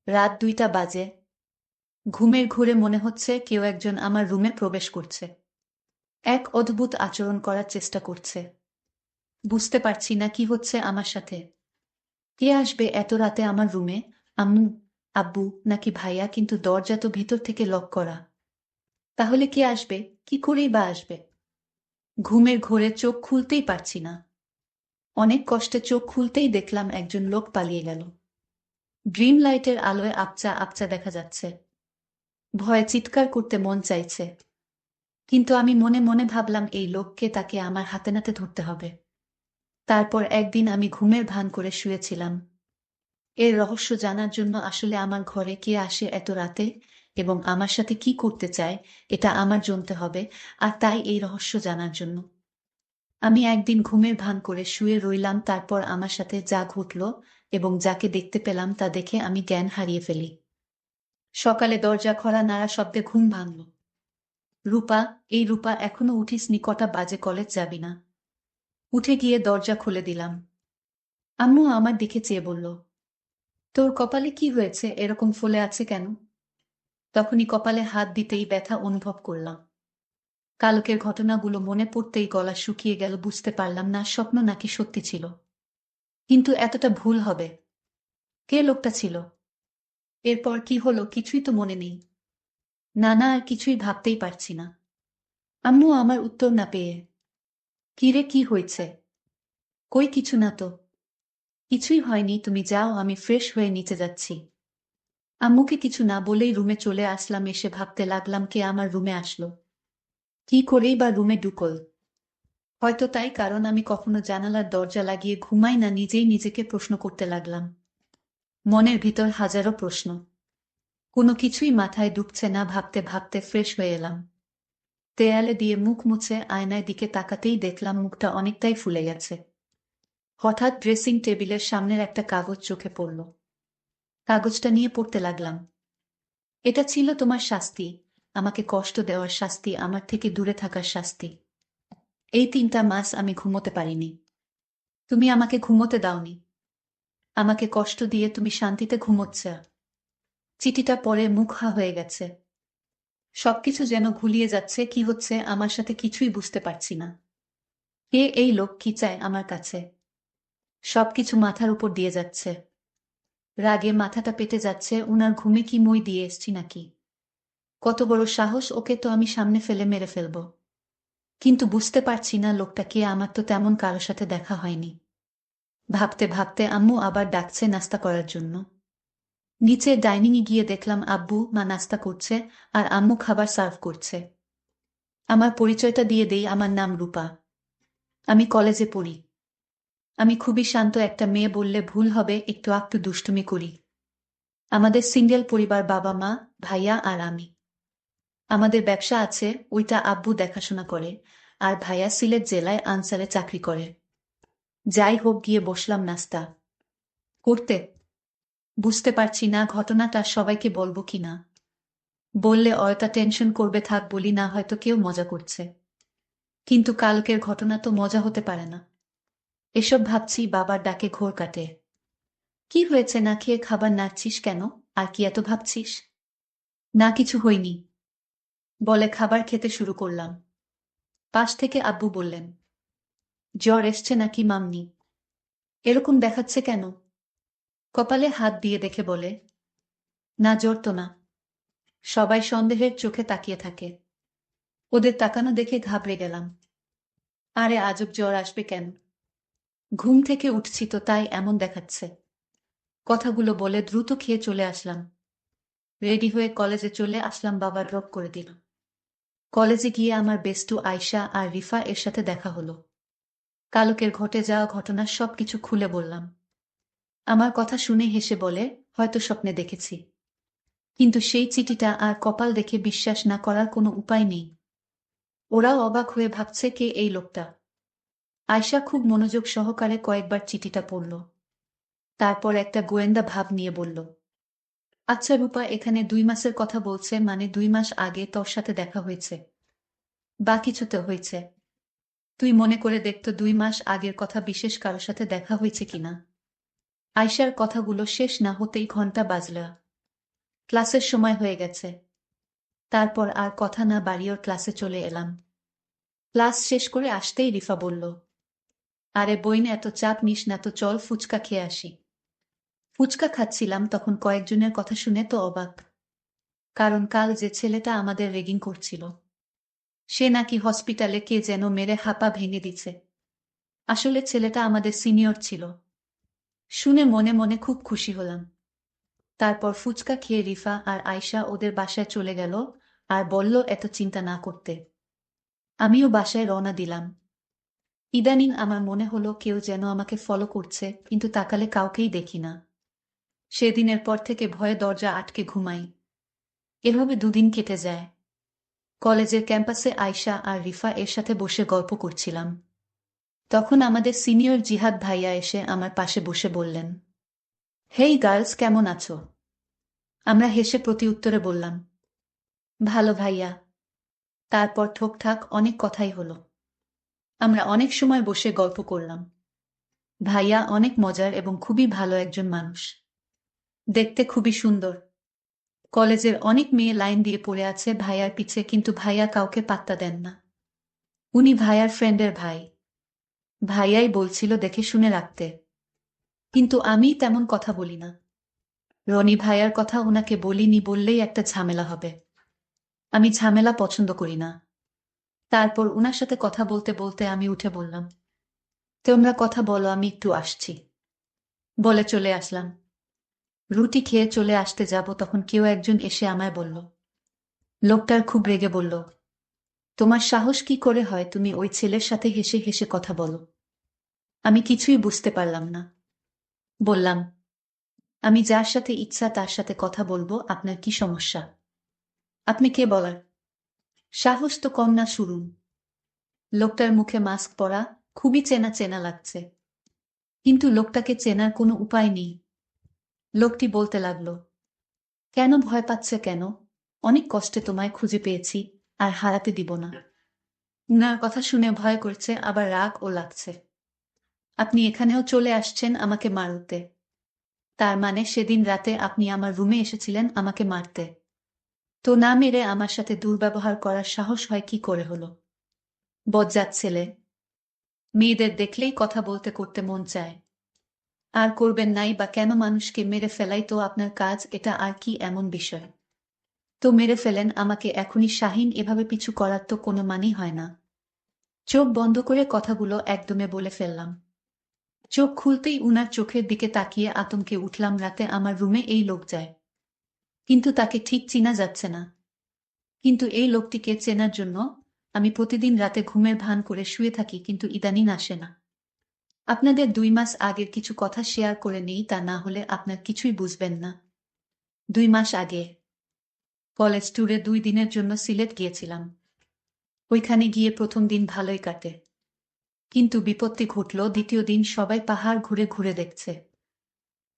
রাত 2টা বাজে। ঘুমের ঘোরে মনে হচ্ছে কেউ একজন আমার রুমে প্রবেশ করছে। এক অদ্ভুত আচরণ করার চেষ্টা করছে। বুঝতে পারছি না কি হচ্ছে আমার সাথে। কে আসবে এত রাতে আমার রুমে? আম্মু, আব্বু নাকি ভাইয়া? কিন্তু দরজা তো ভিতর থেকে লক করা। তাহলে কে আসবে? কি করেই বা আসবে? ঘুমের ঘোরে চোখ খুলতেই পারছি না। অনেক কষ্টে চোখ খুলতেই দেখলাম একজন লোক পালিয়ে গেল। ড্রিম লাইটের আলোয় আপচা আপচা দেখা যাচ্ছে। ভয়ে চিৎকার করতে মন চাইছে, কিন্তু আমি মনে মনে ভাবলাম এই লোককে, তাকে আমার হাতে নাতে ধরতে হবে। তারপর একদিন আমি ঘুমের ভান করে শুয়েছিলাম। এর রহস্য জানার জন্য আসলে আমার ঘরে কে আসে এত রাতে এবং আমার সাথে কি করতে চায়, এটা আমার জানতে হবে। আর তাই এই রহস্য জানার জন্য আমি একদিন ঘুমের ভান করে শুয়ে রইলাম। তারপর আমার সাথে যা ঘটল এবং যাকে দেখতে পেলাম তা দেখে আমি জ্ঞান হারিয়ে ফেলি। সকালে দরজা খোলা নাড়া শব্দে ঘুম ভাঙল। রূপা, এই রূপা, এখনো উঠিসনি? কটা বাজে? কলেজ যাবি না? উঠে গিয়ে দরজা খুলে দিলাম। আম্মু আমার দিকে চেয়ে বলল, তোর কপালে কি হয়েছে? এরকম ফুলে আছে কেন? তখনই কপালে হাত দিতেই ব্যথা অনুভব করলাম। কালকের ঘটনাগুলো মনে পড়তেই গলা শুকিয়ে গেল। বুঝতে পারলাম না স্বপ্ন নাকি সত্যি ছিল। কিন্তু এতটা ভুল হবে? কে লোকটা ছিল? এরপর কি হলো কিছুই তো মনে নেই। না না, আর কিছুই ভাবতেই পারছি না। আম্মু আমার উত্তর না পেয়ে, কি রে, কি হয়েছে? কই কিছু না তো। কিছুই হয়নি, তুমি যাও, আমি ফ্রেশ হয়ে নিচে যাচ্ছি। আম্মুকে কিছু না বলেই রুমে চলে আসলাম। এসে ভাবতে লাগলাম কে আমার রুমে আসলো, কি করেই বা রুমে ঢুকল। হয়তো তাই, কারণ আমি কখনো জানালার দরজা লাগিয়ে ঘুমাই না। নিজেই নিজেকে প্রশ্ন করতে লাগলাম। মনের ভিতর হাজারো প্রশ্ন, কোনো কিছুই মাথায় ঢুকছে না। ভাবতে ভাবতে ফ্রেশ হয়ে এলাম। দেয়ালে দিয়ে মুখ মুছে আয়নায় দিকে তাকাতেই দেখলাম মুখটা অনেকটাই ফুলে গেছে। হঠাৎ ড্রেসিং টেবিলের সামনের একটা কাগজ চোখে পড়ল। কাগজটা নিয়ে পড়তে লাগলাম। এটা ছিল তোমার শাস্তি, আমাকে কষ্ট দেওয়ার শাস্তি, আমার থেকে দূরে থাকার শাস্তি। এই 3টা মাস আমি ঘুমোতে পারিনি। তুমি আমাকে ঘুমোতে দাওনি। আমাকে কষ্ট দিয়ে তুমি শান্তিতে ঘুমোচ্ছ। চিঠিটা পড়ে মুখ হা হয়ে গেছে। সবকিছু যেন ঘুলিয়ে যাচ্ছে। কি হচ্ছে আমার সাথে কিছুই বুঝতে পারছি না। কে এই লোক? কি চায় আমার কাছে? সবকিছু মাথার উপর দিয়ে যাচ্ছে। রাগে মাথাটা পেটে যাচ্ছে। উনার ঘুমে কি মই দিয়ে এসছি নাকি? কত বড় সাহস! ওকে তো আমি সামনে ফেলে মেরে ফেলব। কিন্তু বুঝতে পারছি না লোকটা কে। আমার তো তেমন কারো সাথে দেখা হয়নি। ভাবতে ভাবতে আম্মু আবার ডাকছে নাস্তা করার জন্য। নিচে ডাইনিংয়ে গিয়ে দেখলাম আব্বু মা নাস্তা করছে আর আম্মু খাবার সার্ভ করছে। আমার পরিচয়টা দিয়ে দেই, আমার নাম রূপা। আমি কলেজে পড়ি। আমি খুবই শান্ত একটা মেয়ে বললে ভুল হবে, একটু একটু দুষ্টুমি করি। আমাদের সিঙ্গেল পরিবার, বাবা মা, ভাইয়া আর আমি। আমাদের ব্যবসা আছে, ওইটা আব্বু দেখাশোনা করে। আর ভাইয়া সিলেট জেলায় আনসারে চাকরি করে। যাই হোক, গিয়ে বসলাম নাস্তা করতে। বুঝতে পারছি না ঘটনাটা সবাইকে বলবো কিনা। বললে অয়তা টেনশন করবে, থাক বলি না, হয়তো কেউ মজা করছে। কিন্তু কালকের ঘটনা তো মজা হতে পারে না। এসব ভাবছি, বাবার ডাকে ঘোর কাটে। কি হয়েছে? না খেয়ে খাবার নাড়ছিস কেন? আর কি এত ভাবছিস? না কিছু হয়নি বলে খাবার খেতে শুরু করলাম। পাশ থেকে আব্বু বললেন, জ্বর এসছে নাকি মাম্মি? এরকম দেখাচ্ছে কেন? কপালে হাত দিয়ে দেখে বলে, না জ্বর তো না। সবাই সন্দেহের চোখে তাকিয়ে থাকে। ওদের তাকানো দেখে ঘাবড়ে গেলাম। আরে আজব, জ্বর আসবে কেন? ঘুম থেকে উঠছি তো, তাই এমন দেখাচ্ছে। কথাগুলো বলে দ্রুত খেয়ে চলে আসলাম। রেডি হয়ে কলেজে চলে আসলাম। বাবা ড্রপ করে দিল। কলেজে গিয়ে আমার বেস্টু আয়শা আর রিফা এর সাথে দেখা হলো। কালকের ঘটে যাওয়া ঘটনার সবকিছু খুলে বললাম। আমার কথা শুনে হেসে বলে, হয়তো স্বপ্নে দেখেছি। কিন্তু সেই চিঠিটা আর কপাল দেখে বিশ্বাস না করার কোনো উপায় নেই। ওরাও অবাক হয়ে ভাবছে কে এই লোকটা। আয়শা খুব মনোযোগ সহকারে কয়েকবার চিঠিটা পড়ল। তারপর একটা গোয়েন্দা ভাব নিয়ে বলল, আচ্ছা রূপা, এখানে 2 মাসের কথা বলছে, মানে 2 মাস আগে তোর সাথে দেখা হয়েছে বা কিছুতে হয়েছে? তুই মনে করে দেখতো 2 মাস আগের কথা বিশেষ কারোর সাথে দেখা হয়েছে কিনা। আয়শার কথাগুলো শেষ না হতেই ঘন্টা বাজল। ক্লাসের সময় হয়ে গেছে। তারপর আর কথা না বাড়িয়ে ওর ক্লাসে চলে এলাম। ক্লাস শেষ করে আসতেই রিফা বলল, আরে বইন, এত চাপ নিস না তো, চল ফুচকা খেয়ে আসি। ফুচকা খাচ্ছিলাম তখন কয়েকজনের কথা শুনে তো অবাক। কারণ কাল যে ছেলেটা আমাদের রেগিং করছিল, সে নাকি হসপিটালে কে যেন মেরে হাঁপা ভেঙে দিছে। আসলে ছেলেটা আমাদের সিনিয়র ছিল। শুনে মনে মনে খুব খুশি হলাম। তারপর ফুচকা খেয়ে রিফা আর আয়শা ওদের বাসায় চলে গেল আর বলল এত চিন্তা না করতে। আমিও বাসায় রওনা দিলাম। ইদানিং আমার মনে হলো কেউ যেন আমাকে ফলো করছে, কিন্তু তাকালে কাউকেই দেখি না। সেদিনের পর থেকে ভয়ে দরজা আটকে ঘুমাই। এভাবে দুদিন কেটে যায়। কলেজের ক্যাম্পাসে আয়শা আর রিফা এর সাথে বসে গল্প করছিলাম। তখন আমাদের সিনিয়র জিহাদ ভাইয়া এসে আমার পাশে বসে বললেন, হেই গার্লস, কেমন আছো? আমরা হেসে প্রতি উত্তরে বললাম, ভালো ভাইয়া। তারপর ঠোকঠাক অনেক কথাই হলো। আমরা অনেক সময় বসে গল্প করলাম। ভাইয়া অনেক মজার এবং খুবই ভালো একজন মানুষ। দেখতে খুবই সুন্দর। কলেজের অনেক মেয়ে লাইন দিয়ে পড়ে আছে ভাইয়ার পিছে, কিন্তু ভাইয়া কাউকে পাত্তা দেন না। উনি ভাইয়ার ফ্রেন্ডের ভাই। ভাইয়াই বলছিল দেখে শুনে রাখতে। কিন্তু আমি তেমন কথা বলি না। রনি ভাইয়ার কথা ওনাকে বলিনি বললেই একটা ঝামেলা হবে। আমি ঝামেলা পছন্দ করি না। তারপর উনার সাথে কথা বলতে বলতে আমি উঠে বললাম, তোমরা কথা বলো, আমি একটু আসছি। বলে চলে আসলাম। রুটি খেয়ে চলে আসতে যাব তখন কেউ একজন এসে আমায় বলল। লোকটার খুব রেগে বলল, তোমার সাহস কি করে হয় তুমি ওই ছেলের সাথে হেসে হেসে কথা বলো? আমি কিছুই বুঝতে পারলাম না। বললাম, আমি যার সাথে ইচ্ছা তার সাথে কথা বলবো, আপনার কি সমস্যা? আপনি কে বলার? সাহস তো কম না শুনুন। লোকটার মুখে মাস্ক পরা, খুবই চেনা চেনা লাগছে। কিন্তু লোকটাকে চেনার কোনো উপায় নেই। লোকটি বলতে লাগলো, কেন ভয় পাচ্ছে কেন? অনেক কষ্টে তোমায় খুঁজে পেয়েছি, আর হারাতে দিব না। উনার কথা শুনে ভয় করছে, আবার রাগ ও লাগছে। আপনি এখানেও চলে আসছেন আমাকে মারতে। তার মানে সেদিন রাতে আপনি আমার রুমে এসেছিলেন আমাকে মারতে। তো না মেরে আমার সাথে দুর্ব্যবহার করার সাহস হয় কি করে হলো? বজ্জাত ছেলে। মেয়েদের দেখলেই কথা বলতে করতে মন চায়। আর করবেন নাই বা কেন? মানুষকে মেরে ফেলাই তো আপনার কাজ, এটা আর কি এমন বিষয়? তো মেরে ফেলেন আমাকে এখনই। শাহিন, এভাবে পিছু করার তো কোনো মানেই হয় না। চোখ বন্ধ করে কথাগুলো একদমে বলে ফেললাম। চোখ খুলতেই উনার চোখের দিকে তাকিয়ে আতঙ্কে উঠলাম। রাতে আমার রুমে এই লোক যায়, কিন্তু তাকে ঠিক চিনা যাচ্ছে না। কিন্তু এই লোকটিকে চেনার জন্য আমি প্রতিদিন রাতে ঘুমের ভান করে শুয়ে থাকি, কিন্তু ইদানিং আসে না। আপনাদের 2 মাস আগের কিছু কথা শেয়ার করে নেই, তা না হলে আপনার কিছুই বুঝবেন না। 2 মাস আগে কলেজ ট্যুরে 2 দিনের জন্য সিলেট গিয়েছিলাম। ওইখানে গিয়ে প্রথম দিন ভালোই কাটে, কিন্তু বিপত্তি ঘটল। দ্বিতীয় দিন সবাই পাহাড় ঘুরে ঘুরে দেখছে।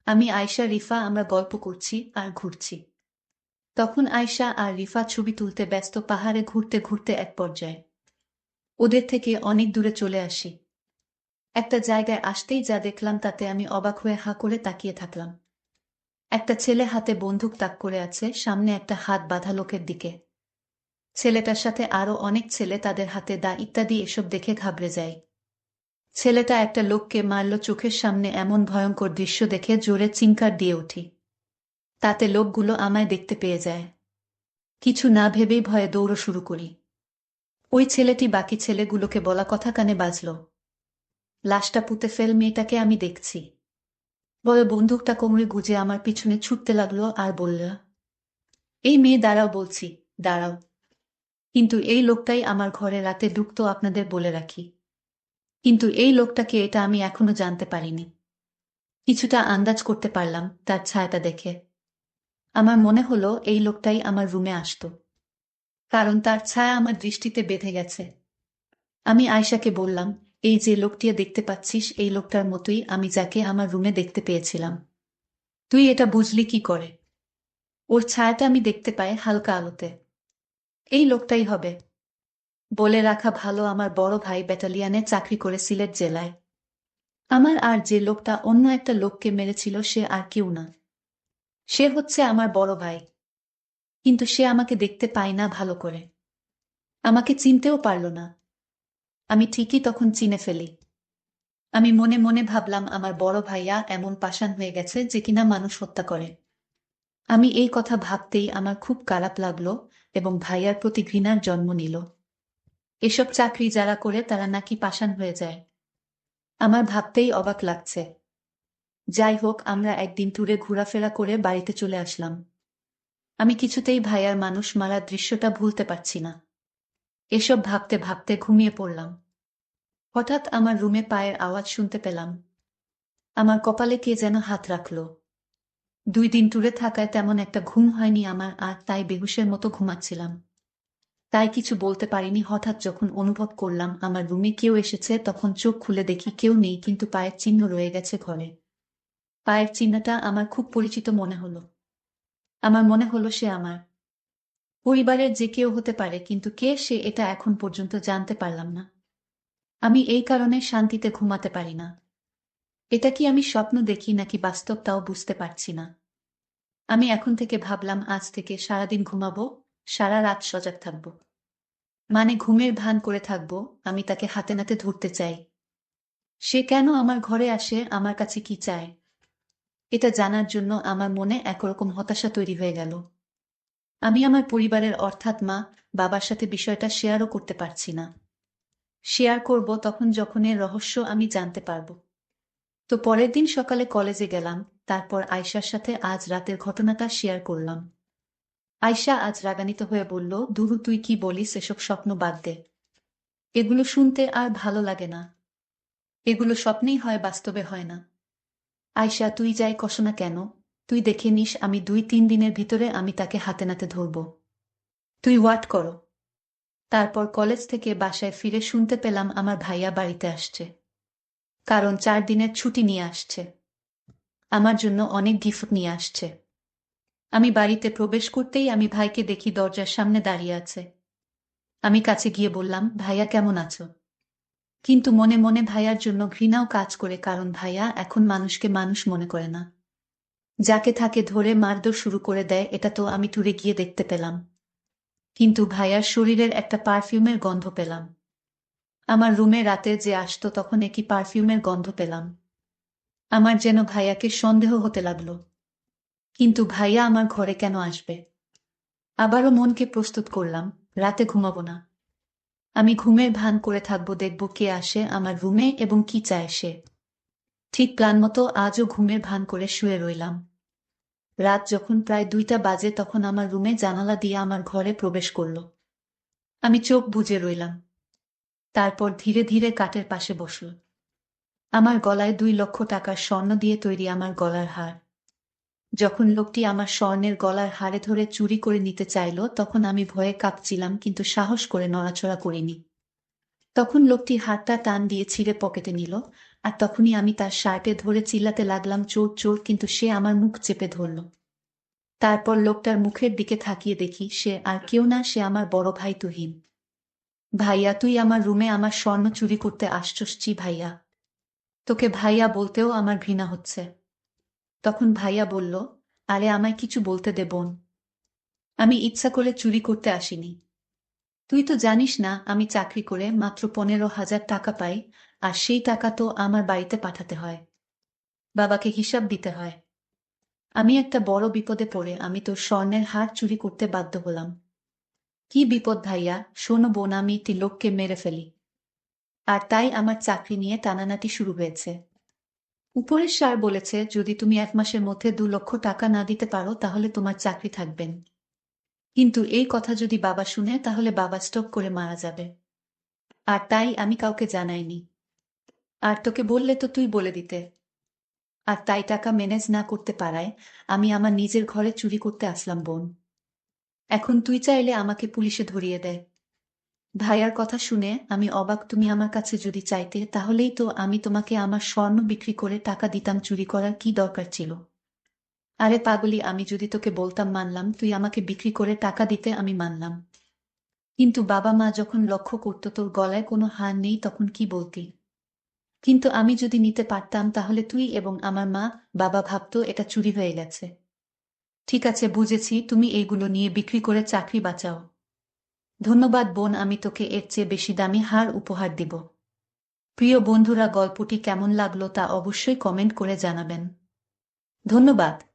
আমি, আয়শা, রিফা আমরা গল্প করছি আর ঘুরছি। তখন আয়শা আর রিফা ছবি তুলতে ব্যস্ত। পাহাড়ে ঘুরতে ঘুরতে এক পর্যায়ে ওদের থেকে অনেক দূরে চলে আসি। একটা জায়গায় আসতেই যা দেখলাম তাতে আমি অবাক হয়ে হাঁ করে তাকিয়ে থাকলাম। একটা ছেলে হাতে বন্দুক তাক করে আছে, সামনে একটা হাত বাঁধা লোকের দিকে। ছেলেটার সাথে আরো অনেক ছেলে, তাদের হাতে দা ইত্যাদি। এসব দেখে ঘাবড়ে যায়। ছেলেটা একটা লোককে মারল চোখের সামনে। এমন ভয়ঙ্কর দৃশ্য দেখে জোরে চিৎকার দিয়ে উঠি। তাতে লোকগুলো আমায় দেখতে পেয়ে যায়। কিছু না ভেবেই ভয়ে দৌড় শুরু করি। ওই ছেলেটি বাকি ছেলেগুলোকে বলা কথা কানে বাজল, লাশটা পুঁতে ফেল, মেয়েটাকে আমি দেখছি। বলে বন্দুকটা কোমরে গুজে আমার পিছনে ছুটতে লাগলো আর বলল, এই মেয়ে দাঁড়াও বলছি, দাঁড়াও। কিন্তু এই লোকটাই আমার ঘরে রাতে ঢুকতো, আপনাদের বলে রাখি। কিন্তু এই লোকটাকে, এটা আমি এখনো জানতে পারিনি। কিছুটা আন্দাজ করতে পারলাম তার ছায়াটা দেখে। আমার মনে হলো এই লোকটাই আমার রুমে আসতো, কারণ তার ছায়া আমার দৃষ্টিতে বেঁধে গেছে। আমি আয়শাকে বললাম, এই যে লোকটিয়া দেখতে পাচ্ছিস, এই লোকটার মতোই আমি যাকে আমার রুমে দেখতে পেয়েছিলাম। তুই এটা বুঝলি কি করে? ওর ছায়াটা আমি দেখতে পাই হালকা আলোতে। এই লোকটাই হবে। বলে রাখা ভালো, আমার বড় ভাই ব্যাটালিয়নে চাকরি করে সিলেট জেলায়। আমার আর যে লোকটা অন্য একটা লোককে মেরেছিল সে আর কেউ না, সে হচ্ছে আমার বড় ভাই। কিন্তু সে আমাকে দেখতে পায় না ভালো করে, আমাকে চিনতেও পারল না। আমি ঠিকই তখন চিনে ফেলি। আমি মনে মনে ভাবলাম আমার বড় ভাইয়া এমন পাষাণ হয়ে গেছে যে কিনা মানুষ হত্যা করে। আমি এই কথা ভাবতেই আমার খুব খারাপ লাগলো এবং ভাইয়ার প্রতি ঘৃণার জন্ম নিল। এসব চাকরি যারা করে তারা নাকি পাষাণ হয়ে যায়, আমার ভাবতেই অবাক লাগছে। যাই হোক, আমরা একদিন ট্যুরে ঘোরাফেরা করে বাড়িতে চলে আসলাম। আমি কিছুতেই ভাইয়ার মানুষ মারার দৃশ্যটা ভুলতে পারছি না। এসব ভাবতে ভাবতে ঘুমিয়ে পড়লাম। হঠাৎ আমার রুমে পায়ের আওয়াজ শুনতে পেলাম। আমার কপালে কে যেন হাত রাখল। 2 দিন ট্যুরে থাকায় তেমন একটা ঘুম হয়নি আমার, আর তাই বেহুশের মতো ঘুমাচ্ছিলাম। তাই কিছু বলতে পারিনি। হঠাৎ যখন অনুভব করলাম আমার রুমে কেউ এসেছে, তখন চোখ খুলে দেখি কেউ নেই, কিন্তু পায়ের চিহ্ন রয়ে গেছে ঘরে। পায়ের চিহ্নটা আমার খুব পরিচিত মনে হলো। আমার মনে হলো সে আমার পরিবারের যে কেউ হতে পারে, কিন্তু কে সে এটা এখন পর্যন্ত জানতে পারলাম না। আমি এই কারণে শান্তিতে ঘুমাতে পারি না। এটা কি আমি স্বপ্ন দেখি নাকি বাস্তব, তাও বুঝতে পারছি না। আমি এখন থেকে ভাবলাম আজ থেকে সারাদিন ঘুমাবো, সারা রাত সজাগ থাকবো। মানে ঘুমের ভান করে থাকবো। আমি তাকে হাতে নাতে ধরতে চাই। সে কেন আমার ঘরে আসে, আমার কাছে কি চায়, এটা জানার জন্য আমার মনে একরকম হতাশা তৈরি হয়ে গেল। আমি আমার পরিবারের অর্থাৎ মা, বাবার সাথে বিষয়টা শেয়ারও করতে পারছি না। শেয়ার করব তখন যখন এর রহস্য আমি জানতে পারবো। তো পরের দিন সকালে কলেজে গেলাম, তারপর আয়শার সাথে আজ রাতের ঘটনাটা শেয়ার করলাম। আয়শা আজ রাগান্বিত হয়ে বলল, দুরু তুই কি বলিস, এসব স্বপ্ন বাদ দে। এগুলো শুনতে আর ভালো লাগে না। এগুলো স্বপ্নেই হয়, বাস্তবে হয় না। আয়শা, তুই যাই কস না কেন, তুই দেখে নিস আমি 2-3 দিনের ভিতরে আমি তাকে হাতে নাতে ধরব। তুই ওয়াট করো। তারপর কলেজ থেকে বাসায় ফিরে শুনতে পেলাম আমার ভাইয়া বাড়িতে আসছে, কারণ 4 দিনের ছুটি নিয়ে আসছে। আমার জন্য অনেক গিফট নিয়ে আসছে। আমি বাড়িতে প্রবেশ করতেই আমি ভাইকে দেখি দরজার সামনে দাঁড়িয়ে আছে। আমি কাছে গিয়ে বললাম, ভাইয়া কেমন আছো? কিন্তু মনে মনে ভাইয়ার জন্য ঘৃণাও কাজ করে, কারণ ভাইয়া এখন মানুষকে মানুষ মনে করে না। যাকে থাকে ধরে মারধর শুরু করে দেয়। এটা তো আমি ট্যুরে গিয়ে দেখতে পেলাম। কিন্তু ভাইয়ার শরীরের একটা পারফিউমের গন্ধ পেলাম। আমার রুমে রাতে যে আসতো তখন একই পারফিউমের গন্ধ পেলাম। আমার যেন ভাইয়াকে সন্দেহ হতে লাগলো। কিন্তু ভাইয়া আমার ঘরে কেন আসবে? আবারও মনকে প্রস্তুত করলাম, রাতে ঘুমাবো না। আমি ঘুমের ভান করে থাকবো, দেখব কে আসে আমার রুমে এবং কি চায় সে। ঠিক প্ল্যান মতো আজও ঘুমের ভান করে শুয়ে রইলাম। রাত যখন প্রায় 2টা বাজে তখন আমার রুমে জানালা দিয়ে আমার ঘরে প্রবেশ করলো। আমি চোখ বুজে রইলাম। তারপর ধীরে ধীরে কাঠের পাশে বসল। আমার গলায় 2 লক্ষ টাকার স্বর্ণ দিয়ে তৈরি আমার গলার হার। যখন লোকটি আমার স্বর্ণের গলার হারে ধরে চুরি করে নিতে চাইল, তখন আমি ভয়ে কাঁপছিলাম, কিন্তু সাহস করে নড়াচড়া করিনি। তখন লোকটি হাতটা টান দিয়ে ছিঁড়ে পকেটে নিল, আর তখনই আমি তার শার্টে ধরে চিল্লাতে লাগলাম, চোর চোর, কিন্তু সে আমার মুখ চেপে ধরল। তারপর লোকটার মুখের দিকে তাকিয়ে দেখি সে আর কেউ না, সে আমার বড় ভাই তুহিন। ভাইয়া, তুই আমার রুমে আমার স্বর্ণ চুরি করতে আসছস? জি ভাইয়া। তোকে ভাইয়া বলতেও আমার ঘৃণা হচ্ছে। তখন ভাইয়া বলল, আরে আমায় কিছু বলতে দে বোন। আমি ইচ্ছা করে চুরি করতে আসিনি। তুই তো জানিস না আমি চাকরি করে মাত্র 15,000 টাকা পাই, আর সেই টাকা তো আমার বাড়িতে পাঠাতে হয়, বাবাকে হিসাব দিতে হয়। আমি একটা বড় বিপদে পড়ে আমি তোর স্বর্ণের হার চুরি করতে বাধ্য হলাম। কি বিপদ ভাইয়া? শোনো বোন, আমি তিলককে মেরে ফেলি, আর তাই আমার চাকরি নিয়ে টানানাটি শুরু হয়েছে। উপরের স্যার বলেছে যদি তুমি 1 মাসের মধ্যে 2 লক্ষ টাকা না দিতে পারো তাহলে তোমার চাকরি থাকবেন। কিন্তু এই কথা যদি বাবা শুনে তাহলে বাবা স্ট্রোক করে মারা যাবে। আর তাই আমি কাউকে জানাইনি। আর তোকে বললে তো তুই বলে দিতে। আর তাই টাকা ম্যানেজ না করতে পারায় আমি আমার নিজের ঘরে চুরি করতে আসলাম বোন। এখন তুই চাইলে আমাকে পুলিশে ধরিয়ে দেয়। ভাইয়ার কথা শুনে আমি অবাক। তুমি আমার কাছে যদি চাইতে তাহলেই তো আমি তোমাকে আমার স্বর্ণ বিক্রি করে টাকা দিতাম, চুরি করার কি দরকার ছিল? আরে পাগলি, আমি যদি তোকে বলতাম মানলাম, তুই আমাকে বিক্রি করে টাকা দিতে আমি মানলাম। কিন্তু বাবা মা যখন লক্ষ্য করতো তোর গলায় কোনো হার নেই, তখন কি বলতি? কিন্তু আমি যদি নিতে পারতাম তাহলে তুই এবং আমার মা বাবা ভাবতো এটা চুরি হয়ে গেছে। ঠিক আছে, বুঝেছি, তুমি এইগুলো নিয়ে বিক্রি করে চাকরি বাঁচাও। ধন্যবাদ বোন, আমি তোকে এর চেয়ে বেশি দামি হার উপহার দিব। প্রিয় বন্ধুরা, গল্পটি কেমন লাগলো তা অবশ্যই কমেন্ট করে জানাবেন। ধন্যবাদ।